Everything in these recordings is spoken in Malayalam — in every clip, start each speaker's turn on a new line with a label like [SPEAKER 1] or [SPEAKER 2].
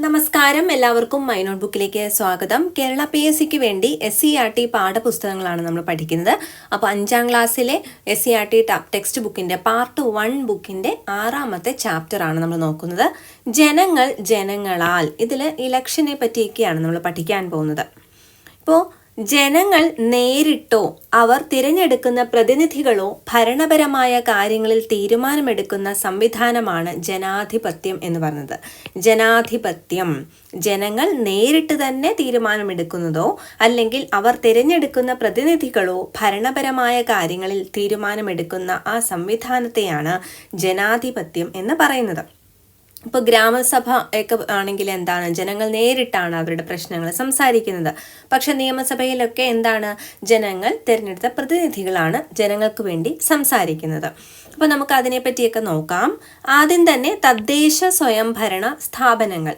[SPEAKER 1] നമസ്കാരം, എല്ലാവർക്കും മൈ നോട്ട് ബുക്കിലേക്ക് സ്വാഗതം. കേരള PSCക്ക് വേണ്ടി SCERT പാഠപുസ്തകങ്ങളാണ് നമ്മൾ പഠിക്കുന്നത്. അപ്പോൾ 5ാം ക്ലാസ്സിലെ SCERT ടെക്സ്റ്റ് ബുക്കിൻ്റെ പാർട്ട് 1 ബുക്കിൻ്റെ 6ാമത്തെ ചാപ്റ്ററാണ് നമ്മൾ നോക്കുന്നത്. ജനങ്ങൾ ജനങ്ങളാൽ. ഇതിൽ ഇലക്ഷനെ പറ്റിയൊക്കെയാണ് നമ്മൾ പഠിക്കാൻ പോകുന്നത്. ഇപ്പോൾ ജനങ്ങൾ നേരിട്ടോ അവർ തിരഞ്ഞെടുക്കുന്ന പ്രതിനിധികളോ ഭരണപരമായ കാര്യങ്ങളിൽ തീരുമാനമെടുക്കുന്ന സംവിധാനമാണ് ജനാധിപത്യം എന്ന് പറയുന്നത്. ജനാധിപത്യം ജനങ്ങൾ നേരിട്ട് തന്നെ തീരുമാനമെടുക്കുന്നതോ അല്ലെങ്കിൽ അവർ തിരഞ്ഞെടുക്കുന്ന പ്രതിനിധികളോ ഭരണപരമായ കാര്യങ്ങളിൽ തീരുമാനമെടുക്കുന്ന ആ സംവിധാനത്തെയാണ് ജനാധിപത്യം എന്ന് പറയുന്നത്. ഇപ്പോൾ ഗ്രാമസഭ ഒക്കെ ആണെങ്കിൽ എന്താണ്, ജനങ്ങൾ നേരിട്ടാണ് അവരുടെ പ്രശ്നങ്ങൾ സംസാരിക്കുന്നത്. പക്ഷെ നിയമസഭയിലൊക്കെ എന്താണ്, ജനങ്ങൾ തിരഞ്ഞെടുത്ത പ്രതിനിധികളാണ് ജനങ്ങൾക്ക് വേണ്ടി സംസാരിക്കുന്നത്. അപ്പോൾ നമുക്ക് അതിനെപ്പറ്റിയൊക്കെ നോക്കാം. ആദ്യം തന്നെ തദ്ദേശ സ്വയംഭരണ സ്ഥാപനങ്ങൾ.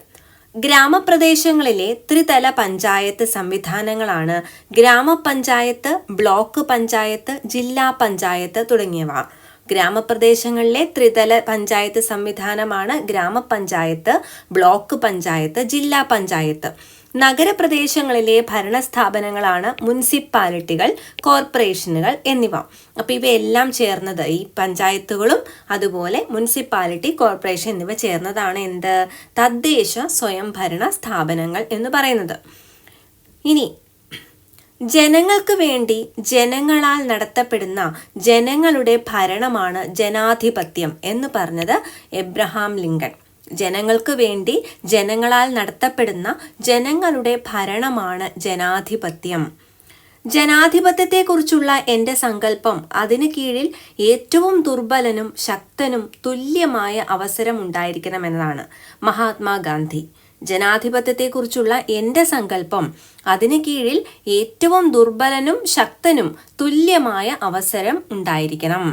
[SPEAKER 1] ഗ്രാമപ്രദേശങ്ങളിലെ ത്രിതല പഞ്ചായത്ത് സംവിധാനങ്ങളാണ് ഗ്രാമപഞ്ചായത്ത്, ബ്ലോക്ക് പഞ്ചായത്ത്, ജില്ലാ പഞ്ചായത്ത് തുടങ്ങിയവ. ഗ്രാമപ്രദേശങ്ങളിലെ ത്രിതല പഞ്ചായത്ത് സംവിധാനമാണ് ഗ്രാമപഞ്ചായത്ത്, ബ്ലോക്ക് പഞ്ചായത്ത്, ജില്ലാ പഞ്ചായത്ത്. നഗരപ്രദേശങ്ങളിലെ ഭരണസ്ഥാപനങ്ങളാണ് മുനിസിപ്പാലിറ്റികൾ, കോർപ്പറേഷനുകൾ എന്നിവ. അപ്പോൾ ഇവയെല്ലാം ചേർന്നത്, ഈ പഞ്ചായത്തുകളും അതുപോലെ മുനിസിപ്പാലിറ്റി, കോർപ്പറേഷൻ എന്നിവ ചേർന്നതാണ് എന്ത്, തദ്ദേശ സ്വയംഭരണ സ്ഥാപനങ്ങൾ എന്ന് പറയുന്നത്. ഇനി ജനങ്ങൾക്ക് വേണ്ടി ജനങ്ങളാൽ നടത്തപ്പെടുന്ന ജനങ്ങളുടെ ഭരണമാണ് ജനാധിപത്യം എന്ന് പറഞ്ഞത് എബ്രഹാം ലിങ്കൺ. ജനങ്ങൾക്ക് വേണ്ടി ജനങ്ങളാൽ നടത്തപ്പെടുന്ന ജനങ്ങളുടെ ഭരണമാണ് ജനാധിപത്യം. ജനാധിപത്യത്തെക്കുറിച്ചുള്ള എൻ്റെ സങ്കല്പം അതിനു കീഴിൽ ഏറ്റവും ദുർബലനും ശക്തനും തുല്യമായ അവസരം ഉണ്ടായിരിക്കണമെന്നതാണ്. മഹാത്മാഗാന്ധി. ജനാധിപത്യത്തെക്കുറിച്ചുള്ള എൻ്റെ സങ്കല്പം അതിനു കീഴിൽ ഏറ്റവും ദുർബലനും ശക്തനും തുല്യമായ അവസരം ഉണ്ടായിരിക്കണം.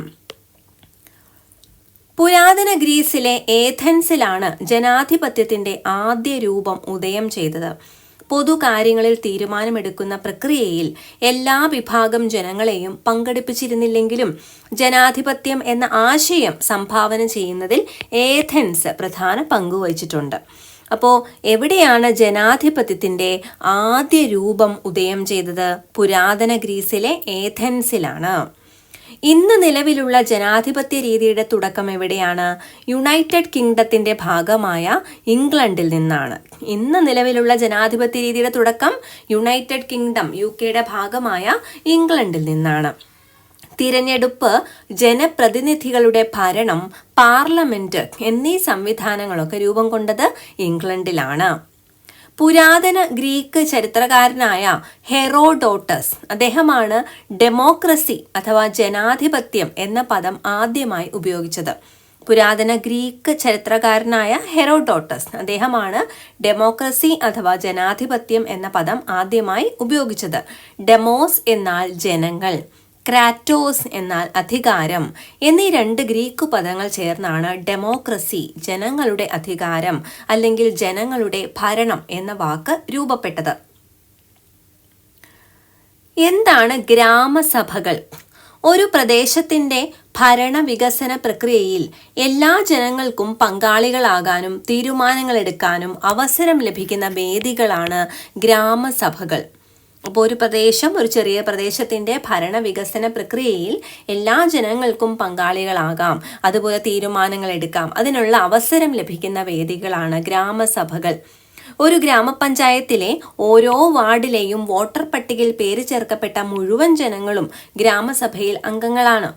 [SPEAKER 1] പുരാതന ഗ്രീസിലെ ഏഥൻസിലാണ് ജനാധിപത്യത്തിൻ്റെ ആദ്യ രൂപം ഉദയം ചെയ്തത്. പൊതുകാര്യങ്ങളിൽ തീരുമാനമെടുക്കുന്ന പ്രക്രിയയിൽ എല്ലാ വിഭാഗം ജനങ്ങളെയും പങ്കെടുപ്പിച്ചിരുന്നില്ലെങ്കിലും ജനാധിപത്യം എന്ന ആശയം സംഭാവന ചെയ്യുന്നതിൽ ഏഥൻസ് പ്രധാന പങ്കുവഹിച്ചിട്ടുണ്ട്. അപ്പോൾ എവിടെയാണ് ജനാധിപത്യത്തിൻ്റെ ആദ്യ രൂപം ഉദയം ചെയ്തത്? പുരാതന ഗ്രീസിലെ ഏഥൻസിലാണ്. ഇന്ന് നിലവിലുള്ള ജനാധിപത്യ രീതിയുടെ തുടക്കം എവിടെയാണ്? യുണൈറ്റഡ് കിങ്ഡത്തിൻ്റെ ഭാഗമായ ഇംഗ്ലണ്ടിൽ നിന്നാണ്. ഇന്ന് നിലവിലുള്ള ജനാധിപത്യ രീതിയുടെ തുടക്കം യുണൈറ്റഡ് കിങ്ഡം, UK ഭാഗമായ ഇംഗ്ലണ്ടിൽ നിന്നാണ്. തിരഞ്ഞെടുപ്പ്, ജനപ്രതിനിധികളുടെ ഭരണം, പാർലമെന്റ് എന്നീ സംവിധാനങ്ങളൊക്കെ രൂപം കൊണ്ടത് ഇംഗ്ലണ്ടിലാണ്. പുരാതന ഗ്രീക്ക് ചരിത്രകാരനായ ഹെറോഡോട്ടസ്, അദ്ദേഹമാണ് ഡെമോക്രസി അഥവാ ജനാധിപത്യം എന്ന പദം ആദ്യമായി ഉപയോഗിച്ചത്. പുരാതന ഗ്രീക്ക് ചരിത്രകാരനായ ഹെറോഡോട്ടസ്, അദ്ദേഹമാണ് ഡെമോക്രസി അഥവാ ജനാധിപത്യം എന്ന പദം ആദ്യമായി ഉപയോഗിച്ചത്. ഡെമോസ് എന്നാൽ ജനങ്ങൾ, ക്രാറ്റോസ് എന്നാൽ അധികാരം എന്നീ 2 ഗ്രീക്ക് പദങ്ങൾ ചേർന്നാണ് ഡെമോക്രസി, ജനങ്ങളുടെ അധികാരം അല്ലെങ്കിൽ ജനങ്ങളുടെ ഭരണം എന്ന വാക്ക് രൂപപ്പെട്ടത്. എന്താണ് ഗ്രാമസഭകൾ? ഒരു പ്രദേശത്തിൻ്റെ ഭരണ വികസന പ്രക്രിയയിൽ എല്ലാ ജനങ്ങൾക്കും പങ്കാളികളാകാനും തീരുമാനങ്ങൾ എടുക്കാനും അവസരം ലഭിക്കുന്ന വേദികളാണ് ഗ്രാമസഭകൾ. അപ്പോൾ ഒരു പ്രദേശം, ഒരു ചെറിയ പ്രദേശത്തിൻ്റെ ഭരണ വികസന പ്രക്രിയയിൽ എല്ലാ ജനങ്ങൾക്കും പങ്കാളികളാകാം, അതുപോലെ തീരുമാനങ്ങൾ എടുക്കാം, അതിനുള്ള അവസരം ലഭിക്കുന്ന വേദികളാണ് ഗ്രാമസഭകൾ. ഒരു ഗ്രാമപഞ്ചായത്തിലെ ഓരോ വാർഡിലെയും വോട്ടർ പട്ടികയിൽ പേര് ചേർക്കപ്പെട്ട മുഴുവൻ ജനങ്ങളും ഗ്രാമസഭയിൽ അംഗങ്ങളാണ്.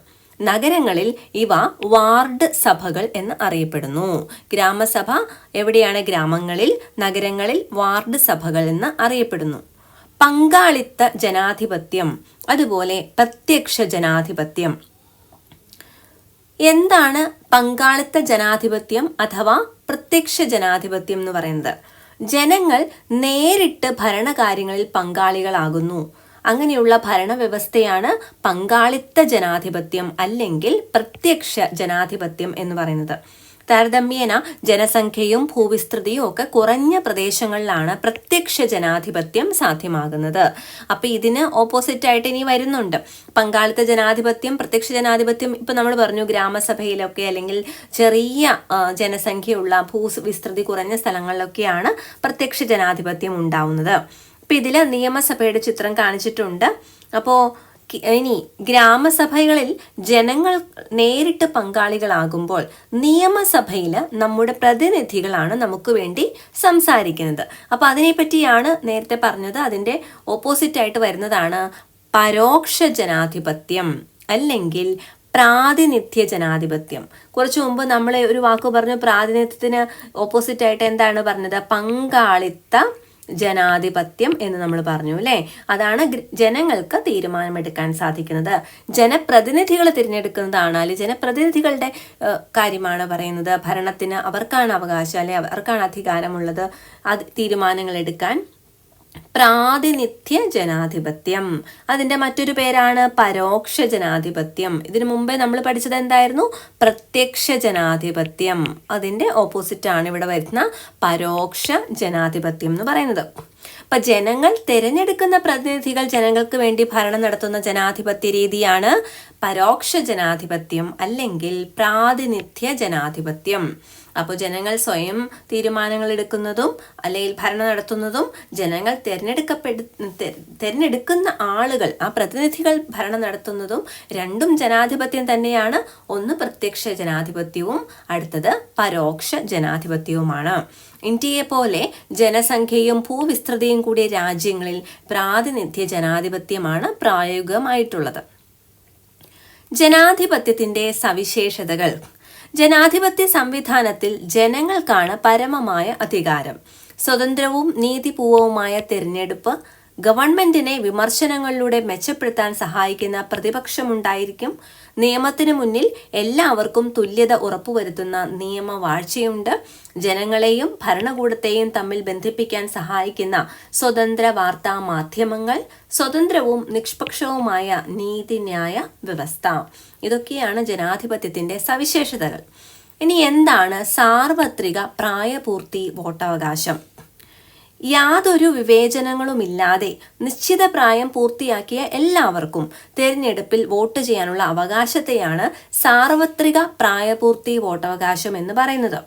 [SPEAKER 1] നഗരങ്ങളിൽ ഇവ വാർഡ് സഭകൾ എന്ന് അറിയപ്പെടുന്നു. ഗ്രാമസഭ എവിടെയാണ്? ഗ്രാമങ്ങളിൽ. നഗരങ്ങളിൽ വാർഡ് സഭകൾ എന്ന് അറിയപ്പെടുന്നു. പങ്കാളിത്ത ജനാധിപത്യം, അതുപോലെ പ്രത്യക്ഷ ജനാധിപത്യം. എന്താണ് പങ്കാളിത്ത ജനാധിപത്യം അഥവാ പ്രത്യക്ഷ ജനാധിപത്യം എന്ന് പറയുന്നത്? ജനങ്ങൾ നേരിട്ട് ഭരണകാര്യങ്ങളിൽ പങ്കാളികളാകുന്നു. അങ്ങനെയുള്ള ഭരണവ്യവസ്ഥയാണ് പങ്കാളിത്ത ജനാധിപത്യം അല്ലെങ്കിൽ പ്രത്യക്ഷ ജനാധിപത്യം എന്ന് പറയുന്നത്. താരതമ്യേന ജനസംഖ്യയും ഭൂവിസ്തൃതിയും ഒക്കെ കുറഞ്ഞ പ്രദേശങ്ങളിലാണ് പ്രത്യക്ഷ ജനാധിപത്യം സാധ്യമാകുന്നത്. അപ്പൊ ഇതിന് ഓപ്പോസിറ്റ് ആയിട്ട് ഇനി വരുന്നുണ്ട് പങ്കാളിത്ത ജനാധിപത്യം, പ്രത്യക്ഷ ജനാധിപത്യം. ഇപ്പൊ നമ്മൾ പറഞ്ഞു ഗ്രാമസഭയിലൊക്കെ അല്ലെങ്കിൽ ചെറിയ ജനസംഖ്യയുള്ള ഭൂവിസ്തൃതി കുറഞ്ഞ സ്ഥലങ്ങളിലൊക്കെയാണ് പ്രത്യക്ഷ ജനാധിപത്യം ഉണ്ടാവുന്നത്. അപ്പൊ ഇതില് നിയമസഭയുടെ ചിത്രം കാണിച്ചിട്ടുണ്ട്. അപ്പോ ഇനി ഗ്രാമസഭകളിൽ ജനങ്ങൾ നേരിട്ട് പങ്കാളികളാകുമ്പോൾ നിയമസഭയിൽ നമ്മുടെ പ്രതിനിധികളാണ് നമുക്ക് വേണ്ടി സംസാരിക്കുന്നത്. അപ്പൊ അതിനെപ്പറ്റിയാണ് നേരത്തെ പറഞ്ഞത്. അതിന്റെ ഓപ്പോസിറ്റ് ആയിട്ട് വരുന്നതാണ് പരോക്ഷ ജനാധിപത്യം അല്ലെങ്കിൽ പ്രാതിനിധ്യ ജനാധിപത്യം. കുറച്ചു മുമ്പ് നമ്മൾ ഒരു വാക്ക് പറഞ്ഞു, പ്രാതിനിധ്യത്തിന് ഓപ്പോസിറ്റ് ആയിട്ട് എന്താണ് പറഞ്ഞത്? പങ്കാളിത്ത ജനാധിപത്യം എന്ന് നമ്മൾ പറഞ്ഞു അല്ലേ. അതാണ് ജനങ്ങൾക്ക് തീരുമാനമെടുക്കാൻ സാധിക്കുന്നത്. ജനപ്രതിനിധികൾ തിരഞ്ഞെടുക്കുന്നതാണ്, അല്ലെങ്കിൽ ജനപ്രതിനിധികളുടെ കാര്യമാണ് പറയുന്നത്. ഭരണത്തിന് അവർക്കാണ് അവകാശം, അല്ലെ അവർക്കാണ് അധികാരമുള്ളത് തീരുമാനങ്ങൾ എടുക്കാൻ. പ്രാതിനിധ്യ ജനാധിപത്യം, അതിന്റെ മറ്റൊരു പേരാണ് പരോക്ഷ ജനാധിപത്യം. ഇതിനു മുമ്പേ നമ്മൾ പഠിച്ചത് എന്തായിരുന്നു? പ്രത്യക്ഷ ജനാധിപത്യം. അതിന്റെ ഓപ്പോസിറ്റ് ആണ് ഇവിടെ വരുന്ന പരോക്ഷ ജനാധിപത്യം എന്ന് പറയുന്നത്. അപ്പൊ ജനങ്ങൾ തിരഞ്ഞെടുക്കുന്ന പ്രതിനിധികൾ ജനങ്ങൾക്ക് വേണ്ടി ഭരണം നടത്തുന്ന ജനാധിപത്യ രീതിയാണ് പരോക്ഷ ജനാധിപത്യം അല്ലെങ്കിൽ പ്രാതിനിധ്യ ജനാധിപത്യം. അപ്പോൾ ജനങ്ങൾ സ്വയം തീരുമാനങ്ങൾ എടുക്കുന്നതും അല്ലെങ്കിൽ ഭരണം നടത്തുന്നതും ജനങ്ങൾ തിരഞ്ഞെടുക്കുന്ന ആളുകൾ, ആ പ്രതിനിധികൾ ഭരണം നടത്തുന്നതും രണ്ടും ജനാധിപത്യം തന്നെയാണ്. ഒന്ന് പ്രത്യക്ഷ ജനാധിപത്യവും അടുത്തത് പരോക്ഷ ജനാധിപത്യവുമാണ്. ഇന്ത്യയെ പോലെ ജനസംഖ്യയും ഭൂവിസ്തൃതിയും കൂടിയ രാജ്യങ്ങളിൽ പ്രാതിനിധ്യ ജനാധിപത്യമാണ് പ്രായോഗികമായിട്ടുള്ളത്. ജനാധിപത്യത്തിന്റെ സവിശേഷതകൾ. ജനാധിപത്യ സംവിധാനത്തിൽ ജനങ്ങൾക്കാണ് പരമമായ അധികാരം. സ്വതന്ത്രവും നീതിപൂർവവുമായ തിരഞ്ഞെടുപ്പ്, ഗവൺമെന്റിനെ വിമർശനങ്ങളിലൂടെ മെച്ചപ്പെടുത്താൻ സഹായിക്കുന്ന പ്രതിപക്ഷമുണ്ടായിരിക്കും. നിയമത്തിന് മുന്നിൽ എല്ലാവർക്കും തുല്യത ഉറപ്പുവരുത്തുന്ന നിയമവാഴ്ചയുണ്ട്. ജനങ്ങളെയും ഭരണകൂടത്തെയും തമ്മിൽ ബന്ധിപ്പിക്കാൻ സഹായിക്കുന്ന സ്വതന്ത്ര വാർത്താ മാധ്യമങ്ങൾ, സ്വതന്ത്രവും നിഷ്പക്ഷവുമായ നീതിന്യായ വ്യവസ്ഥ. ഇതൊക്കെയാണ് ജനാധിപത്യത്തിന്റെ സവിശേഷതകൾ. ഇനി എന്താണ് സാർവത്രിക പ്രായപൂർത്തി വോട്ടവകാശം? യാതൊരു വിവേചനങ്ങളുമില്ലാതെ നിശ്ചിത പ്രായം പൂർത്തിയാക്കിയ എല്ലാവർക്കും തിരഞ്ഞെടുപ്പിൽ വോട്ട് ചെയ്യാനുള്ള അവകാശത്തെയാണ് സാർവത്രിക പ്രായപൂർത്തി വോട്ടവകാശം എന്ന് പറയുന്നത്.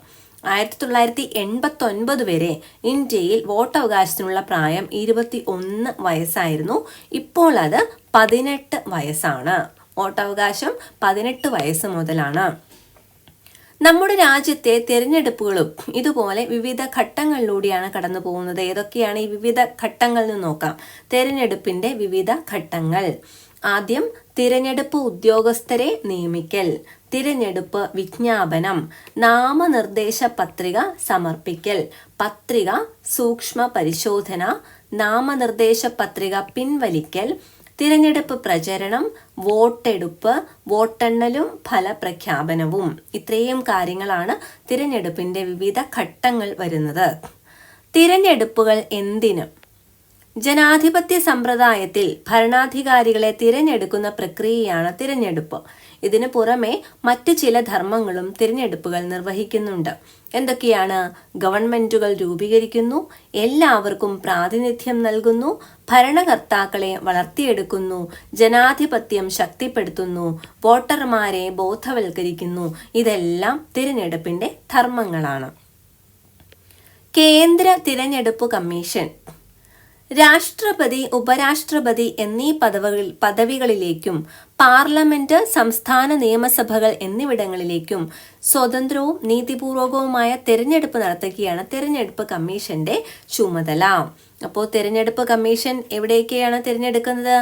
[SPEAKER 1] 1989 വരെ ഇന്ത്യയിൽ വോട്ടവകാശത്തിനുള്ള പ്രായം 21 വയസ്സായിരുന്നു. ഇപ്പോൾ അത് 18 വയസ്സാണ്. വോട്ടവകാശം 18 വയസ്സ് മുതലാണ്. നമ്മുടെ രാജ്യത്തെ തിരഞ്ഞെടുപ്പുകളും ഇതുപോലെ വിവിധ ഘട്ടങ്ങളിലൂടെയാണ് കടന്നു പോകുന്നത്. ഏതൊക്കെയാണ് ഈ വിവിധ ഘട്ടങ്ങൾ എന്ന് നോക്കാം. തിരഞ്ഞെടുപ്പിന്റെ വിവിധ ഘട്ടങ്ങൾ. ആദ്യം തിരഞ്ഞെടുപ്പ് ഉദ്യോഗസ്ഥരെ നിയമിക്കൽ, തിരഞ്ഞെടുപ്പ് വിജ്ഞാപനം, നാമനിർദ്ദേശ പത്രിക സമർപ്പിക്കൽ, പത്രിക സൂക്ഷ്മ പരിശോധന, നാമനിർദ്ദേശ പത്രിക പിൻവലിക്കൽ, തിരഞ്ഞെടുപ്പ് പ്രചരണം, വോട്ടെടുപ്പ്, വോട്ടെണ്ണലും ഫലപ്രഖ്യാപനവും. ഇത്രയും കാര്യങ്ങളാണ് തിരഞ്ഞെടുപ്പിന്റെ വിവിധ ഘട്ടങ്ങൾ വരുന്നത്. തിരഞ്ഞെടുപ്പുകൾ എന്തിന്? ജനാധിപത്യ സമ്പ്രദായത്തിൽ ഭരണാധികാരികളെ തിരഞ്ഞെടുക്കുന്ന പ്രക്രിയയാണ് തിരഞ്ഞെടുപ്പ്. ഇതിനു പുറമെ മറ്റു ചില ധർമ്മങ്ങളും തിരഞ്ഞെടുപ്പുകൾ നിർവഹിക്കുന്നുണ്ട്. എന്തൊക്കെയാണ്? ഗവൺമെന്റുകൾ രൂപീകരിക്കുന്നു, എല്ലാവർക്കും പ്രാതിനിധ്യം നൽകുന്നു, ഭരണകർത്താക്കളെ വളർത്തിയെടുക്കുന്നു, ജനാധിപത്യം ശക്തിപ്പെടുത്തുന്നു, വോട്ടർമാരെ ബോധവൽക്കരിക്കുന്നു. ഇതെല്ലാം തിരഞ്ഞെടുപ്പിന്റെ ധർമ്മങ്ങളാണ്. കേന്ദ്ര തിരഞ്ഞെടുപ്പ് കമ്മീഷൻ രാഷ്ട്രപതി, ഉപരാഷ്ട്രപതി എന്നീ പദവികളിലേക്കും പാർലമെന്റ്, സംസ്ഥാന നിയമസഭകൾ എന്നിവിടങ്ങളിലേക്കും സ്വതന്ത്രവും നീതിപൂർവകവുമായ തിരഞ്ഞെടുപ്പ് നടത്തുകയാണ് തിരഞ്ഞെടുപ്പ് കമ്മീഷന്റെ ചുമതല. അപ്പോൾ തിരഞ്ഞെടുപ്പ് കമ്മീഷൻ എവിടേക്കാണ് തിരഞ്ഞെടുക്കുന്നത്?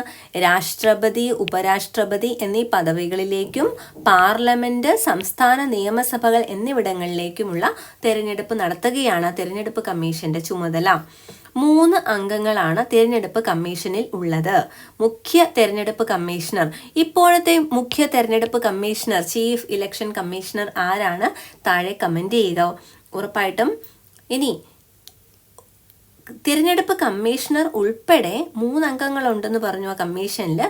[SPEAKER 1] രാഷ്ട്രപതി, ഉപരാഷ്ട്രപതി എന്നീ പദവികളിലേക്കും പാർലമെന്റ്, സംസ്ഥാന നിയമസഭകൾ എന്നിവിടങ്ങളിലേക്കുമുള്ള തിരഞ്ഞെടുപ്പ് നടത്തുകയാണ് തിരഞ്ഞെടുപ്പ് കമ്മീഷന്റെ ചുമതല. 3 അംഗങ്ങളാണ് തിരഞ്ഞെടുപ്പ് കമ്മീഷനിൽ ഉള്ളത്. മുഖ്യ തിരഞ്ഞെടുപ്പ് കമ്മീഷണർ. ഇപ്പോഴത്തെ മുഖ്യ തിരഞ്ഞെടുപ്പ് കമ്മീഷണർ, ചീഫ് ഇലക്ഷൻ കമ്മീഷണർ ആരാണ്? താഴെ കമന്റ് ചെയ്യുക ഉറപ്പായിട്ടും. ഇനി തിരഞ്ഞെടുപ്പ് കമ്മീഷണർ ഉൾപ്പെടെ 3 അംഗങ്ങളുണ്ടെന്ന് പറഞ്ഞു ആ കമ്മീഷനിൽ.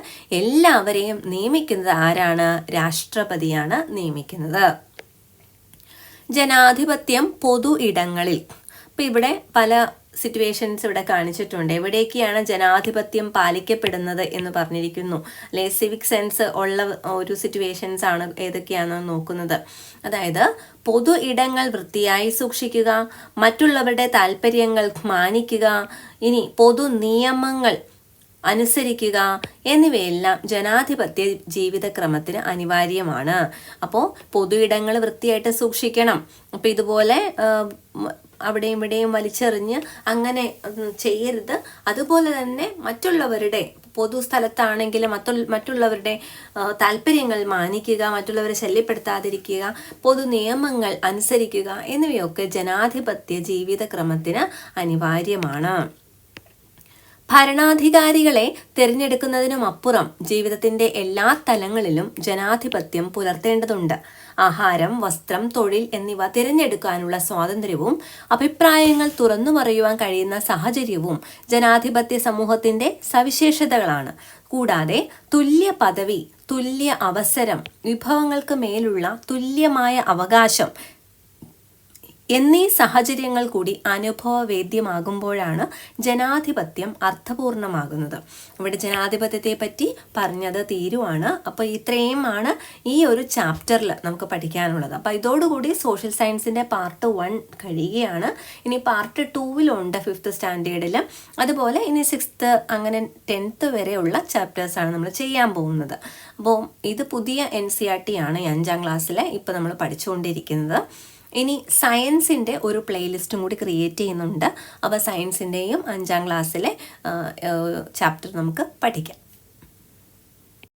[SPEAKER 1] എല്ലാവരെയും നിയമിക്കുന്നത് ആരാണ്? രാഷ്ട്രപതിയാണ് നിയമിക്കുന്നത്. ജനാധിപത്യം പൊതു ഇടങ്ങളിൽ. അപ്പം ഇവിടെ പല സിറ്റുവേഷൻസ് ഇവിടെ കാണിച്ചിട്ടുണ്ട്. എവിടേക്കാണ് ജനാധിപത്യം പാലിക്കപ്പെടുന്നത് എന്ന് പറഞ്ഞിരിക്കുന്നു. അല്ലെ, സിവിക് സെൻസ് ഉള്ള ഒരു സിറ്റുവേഷൻസ് ആണ് ഏതൊക്കെയാണെന്ന് നോക്കുന്നത്. അതായത് പൊതു ഇടങ്ങൾ വൃത്തിയായി സൂക്ഷിക്കുക, മറ്റുള്ളവരുടെ താല്പര്യങ്ങൾ മാനിക്കുക, ഇനി പൊതു നിയമങ്ങൾ അനുസരിക്കുക എന്നിവയെല്ലാം ജനാധിപത്യ ജീവിതക്രമത്തിന് അനിവാര്യമാണ്. അപ്പോൾ പൊതു ഇടങ്ങൾ വൃത്തിയായിട്ട് സൂക്ഷിക്കണം. അപ്പം ഇതുപോലെ അവിടെയും ഇവിടെയും വലിച്ചെറിഞ്ഞ് അങ്ങനെ ചെയ്യരുത്. അതുപോലെ തന്നെ മറ്റുള്ളവരുടെ പൊതുസ്ഥലത്താണെങ്കിലും മറ്റുള്ളവരുടെ താല്പര്യങ്ങൾ മാനിക്കുക, മറ്റുള്ളവരെ ശല്യപ്പെടുത്താതിരിക്കുക, പൊതു നിയമങ്ങൾ അനുസരിക്കുക എന്നിവയൊക്കെ ജനാധിപത്യ ജീവിതക്രമത്തിന് അനിവാര്യമാണ്. ഭരണാധികാരികളെ തിരഞ്ഞെടുക്കുന്നതിനുമപ്പുറം ജീവിതത്തിന്റെ എല്ലാ തലങ്ങളിലും ജനാധിപത്യം പുലർത്തേണ്ടതുണ്ട്. ആഹാരം, വസ്ത്രം, തൊഴിൽ എന്നിവ തിരഞ്ഞെടുക്കാനുള്ള സ്വാതന്ത്ര്യവും അഭിപ്രായങ്ങൾ തുറന്നു പറയുവാൻ കഴിയുന്ന സാഹചര്യവും ജനാധിപത്യ സമൂഹത്തിന്റെ സവിശേഷതകളാണ്. കൂടാതെ തുല്യ പദവി, തുല്യ അവസരം, വിഭവങ്ങൾക്ക് മേലുള്ള തുല്യമായ അവകാശം എന്നീ സാഹചര്യങ്ങൾ കൂടി അനുഭവവേദ്യമാകുമ്പോഴാണ് ജനാധിപത്യം അർത്ഥപൂർണമാകുന്നത്. ഇവിടെ ജനാധിപത്യത്തെ പറ്റി പറഞ്ഞത് തീരുവാണ്. അപ്പോൾ ഇത്രയുമാണ് ഈ ഒരു ചാപ്റ്ററിൽ നമുക്ക് പഠിക്കാനുള്ളത്. അപ്പോൾ ഇതോടുകൂടി സോഷ്യൽ സയൻസിൻ്റെ പാർട്ട് 1 കഴിയുകയാണ്. ഇനി പാർട്ട് 2 5th സ്റ്റാൻഡേർഡിൽ, അതുപോലെ ഇനി 6th അങ്ങനെ 10th വരെയുള്ള ചാപ്റ്റേഴ്സാണ് നമ്മൾ ചെയ്യാൻ പോകുന്നത്. അപ്പോൾ ഇത് പുതിയ NCERT ആണ് 5ാം ക്ലാസ്സിലെ ഇപ്പോൾ നമ്മൾ പഠിച്ചുകൊണ്ടിരിക്കുന്നത്. ഇനി സയൻസിൻ്റെ ഒരു പ്ലേലിസ്റ്റും കൂടി ക്രിയേറ്റ് ചെയ്യുന്നുണ്ട്. അപ്പോൾ സയൻസിൻ്റെയും 5ാം ക്ലാസ്സിലെ ചാപ്റ്റർ നമുക്ക് പഠിക്കാം.